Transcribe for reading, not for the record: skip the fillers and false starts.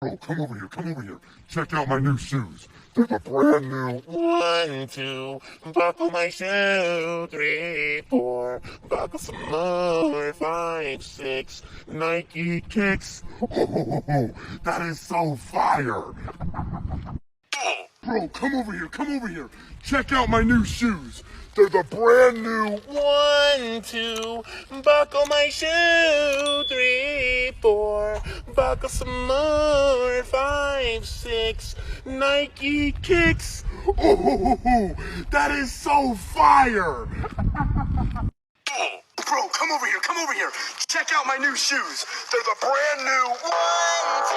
Bro, come over here, come over here. Check out my new shoes. They're the brand new. One, two, buckle my shoe. Three, four, buckle some more. Five, six, Nike kicks. Oh, that is so fire. Bro, come over here, come over here. Check out my new shoes. They're the brand new. One, two, buckle my shoe. Three, four, buckle some more. Five, six, Nike kicks. Oh, that is so fire. Bro, come over here, come over here. Check out my new shoes. They're the brand new. One,